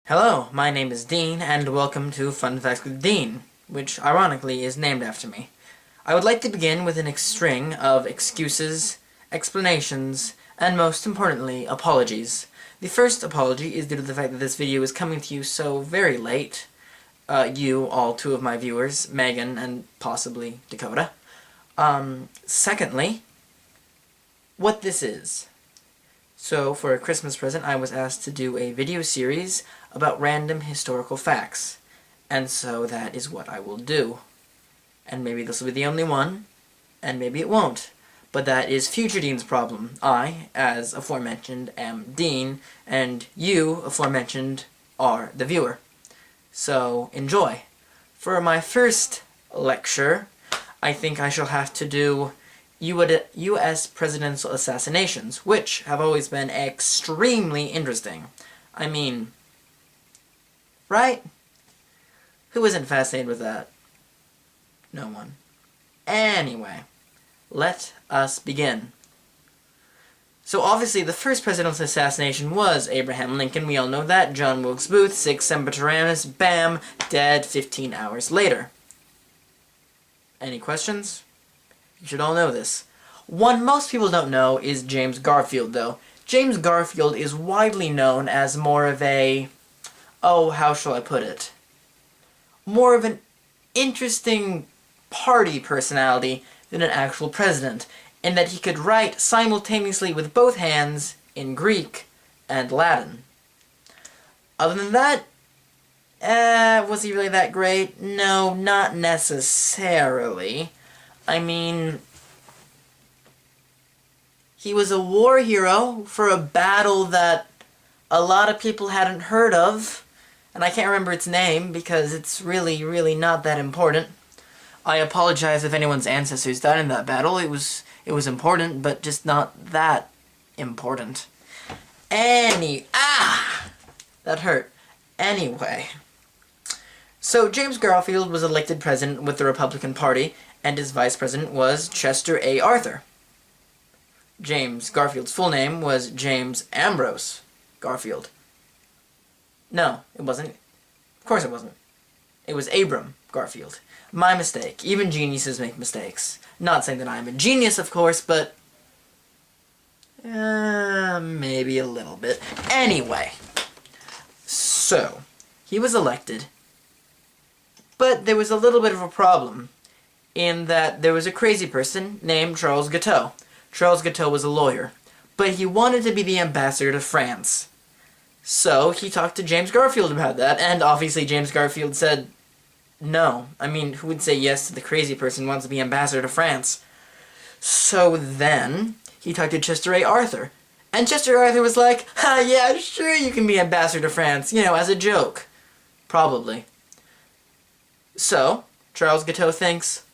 Hello, my name is Dean, and welcome to FunFacts with Dean, which ironically is named after me. I would like to begin with a string of excuses, explanations, and most importantly, apologies. The first apology is due to the fact that this video is coming to you so very late. You, all two of my viewers, Megan and possibly Dakota. Secondly, what this is. So, for a Christmas present, I was asked to do a video series about random historical facts. And so that is what I will do. And maybe this will be the only one, and maybe it won't. But that is future Dean's problem. I, as aforementioned, am Dean, and you, aforementioned, are the viewer. So, enjoy. For my first lecture, I think I shall have to do U.S. presidential assassinations, which have always been extremely interesting. I mean, right? Who isn't fascinated with that? No one. Anyway, let us begin. So obviously the first presidential assassination was Abraham Lincoln, we all know that. John Wilkes Booth, Sic Semper Tyrannis, bam, dead 15 hours later. Any questions? You should all know this. One most people don't know is James Garfield, though. James Garfield is widely known as more of a... oh, how shall I put it? More of an interesting party personality than an actual president, in that he could write simultaneously with both hands in Greek and Latin. Other than that, was he really that great? No, not necessarily. I mean, he was a war hero for a battle that a lot of people hadn't heard of, and I can't remember its name because it's really not that important. I apologize if anyone's ancestors died in that battle. It was important, but just not that important. That hurt. Anyway. So James Garfield was elected president with the Republican Party, and his vice president was Chester A. Arthur. James Garfield's full name was James Ambrose Garfield. No, it wasn't. Of course it wasn't. It was Abram Garfield. My mistake. Even geniuses make mistakes. Not saying that I'm a genius, of course, but... maybe a little bit. Anyway. So, he was elected. But there was a little bit of a problem, in that there was a crazy person named Charles Guiteau. Charles Guiteau was a lawyer, but he wanted to be the ambassador to France. So he talked to James Garfield about that, and obviously James Garfield said no. I mean, who would say yes to the crazy person who wants to be ambassador to France? So then, he talked to Chester A. Arthur, and Chester Arthur was like, yeah, sure you can be ambassador to France, you know, as a joke. Probably. So, Charles Guiteau thinks,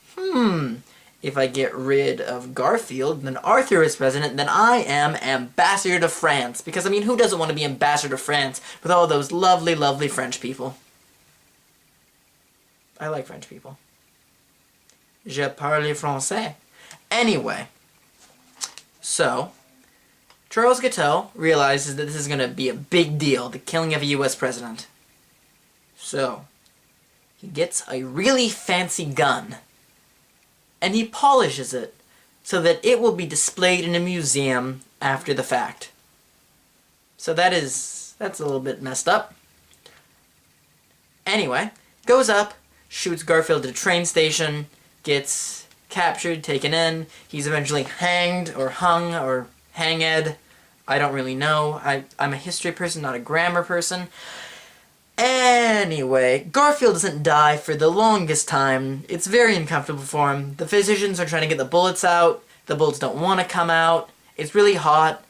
if I get rid of Garfield, then Arthur is president, then I am ambassador to France. Because, I mean, who doesn't want to be ambassador to France with all those lovely French people? I like French people. Je parle français. Anyway, so, Charles Guiteau realizes that this is going to be a big deal, the killing of a U.S. president. So, he gets a really fancy gun, and he polishes it so that it will be displayed in a museum after the fact. So that's a little bit messed up. Anyway, goes up, shoots Garfield at a train station, gets captured, taken in, he's eventually hanged, or hung, or hanged. I don't really know. I'm a history person, not a grammar person. Anyway, Garfield doesn't die for the longest time. It's very uncomfortable for him. The physicians are trying to get the bullets out. The bullets don't want to come out. It's really hot.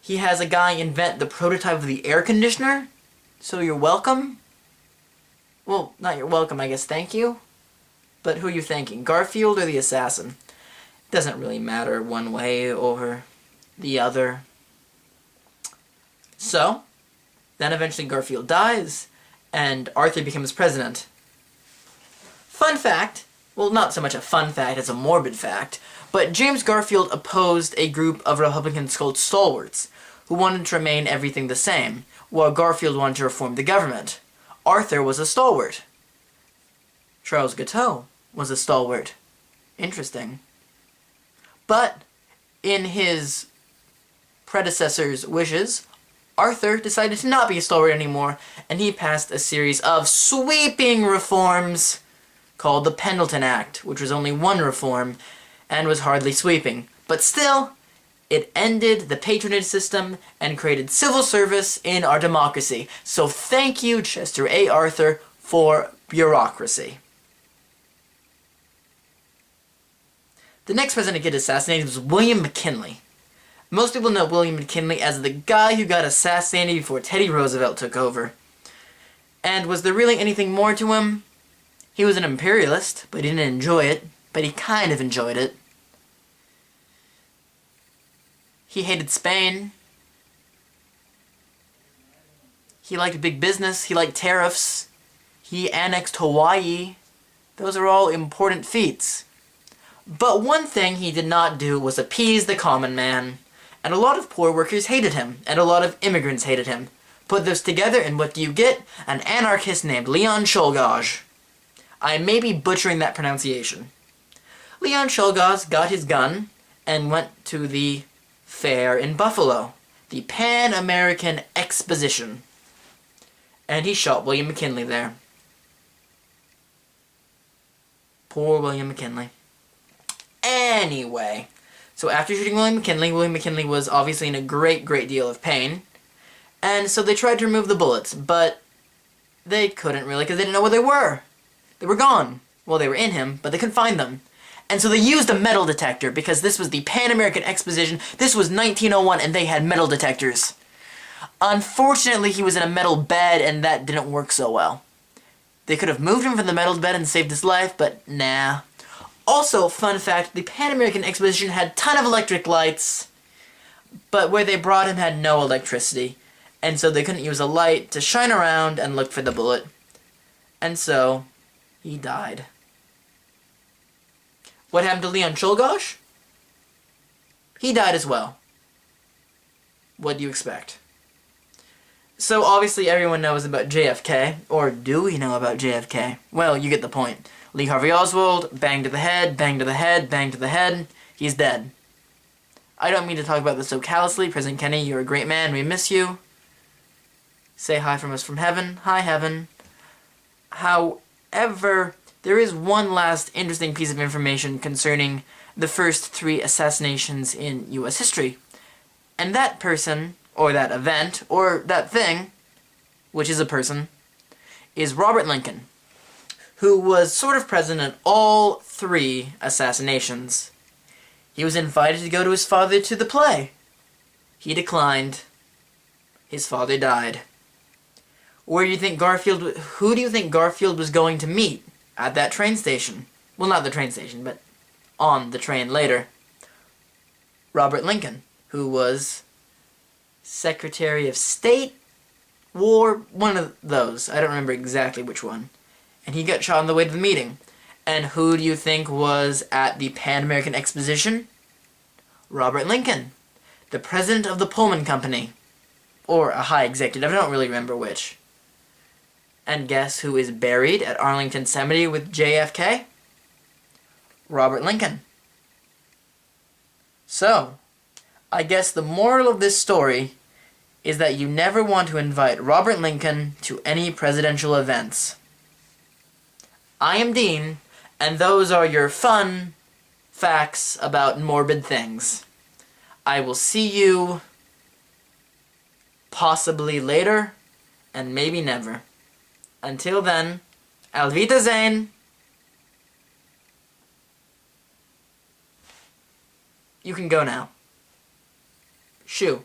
He has a guy invent the prototype of the air conditioner. So you're welcome? Well, not you're welcome, I guess thank you. But who are you thanking? Garfield or the assassin? Doesn't really matter one way or the other. So, then eventually Garfield dies, and Arthur becomes president. Fun fact, well, not so much a fun fact as a morbid fact, but James Garfield opposed a group of Republicans called stalwarts, who wanted to remain everything the same, while Garfield wanted to reform the government. Arthur was a stalwart. Charles Guiteau was a stalwart. Interesting. But in his predecessor's wishes, Arthur decided to not be a stalwart anymore, and he passed a series of sweeping reforms called the Pendleton Act, which was only one reform and was hardly sweeping. But still, it ended the patronage system and created civil service in our democracy. So thank you, Chester A. Arthur, for bureaucracy. The next president to get assassinated was William McKinley. Most people know William McKinley as the guy who got assassinated before Teddy Roosevelt took over. And was there really anything more to him? He was an imperialist, but he didn't enjoy it. But he kind of enjoyed it. He hated Spain. He liked big business. He liked tariffs. He annexed Hawaii. Those are all important feats. But one thing he did not do was appease the common man. And a lot of poor workers hated him, and a lot of immigrants hated him. Put those together, and what do you get? An anarchist named Leon Czolgosz. I may be butchering that pronunciation. Leon Czolgosz got his gun and went to the fair in Buffalo, the Pan-American Exposition. And he shot William McKinley there. Poor William McKinley. Anyway, so after shooting William McKinley was obviously in a great deal of pain. And so they tried to remove the bullets, but they couldn't really because they didn't know where they were. They were gone. Well, they were in him, but they couldn't find them. And so they used a metal detector because this was the Pan-American Exposition. This was 1901 and they had metal detectors. Unfortunately, he was in a metal bed and that didn't work so well. They could have moved him from the metal bed and saved his life, but nah. Also, fun fact, the Pan-American Exposition had a ton of electric lights, but where they brought him had no electricity, and so they couldn't use a light to shine around and look for the bullet. And so, he died. What happened to Leon Czolgosz? He died as well. What do you expect? So obviously everyone knows about JFK, or do we know about JFK? Well, you get the point. Lee Harvey Oswald, bang to the head, bang to the head, bang to the head, he's dead. I don't mean to talk about this so callously. President Kennedy, you're a great man, we miss you. Say hi from us from heaven. Hi, heaven. However, there is one last interesting piece of information concerning the first 3 assassinations in U.S. history. And that person, or that event, or that thing, which is a person, is Robert Lincoln, who was sort of present in all 3 assassinations. He was invited to go to his father to the play. He declined. His father died. Who do you think Garfield was going to meet at that train station? Well, not the train station, but on the train later. Robert Lincoln, who was Secretary of State, War, one of those. I don't remember exactly which one. And he got shot on the way to the meeting. And who do you think was at the Pan-American Exposition? Robert Lincoln, the president of the Pullman Company. Or a high executive, I don't really remember which. And guess who is buried at Arlington Cemetery with JFK? Robert Lincoln. So, I guess the moral of this story is that you never want to invite Robert Lincoln to any presidential events. I am Dean, and those are your fun facts about morbid things. I will see you possibly later, and maybe never. Until then, Auf Wiedersehen. You can go now. Shoo.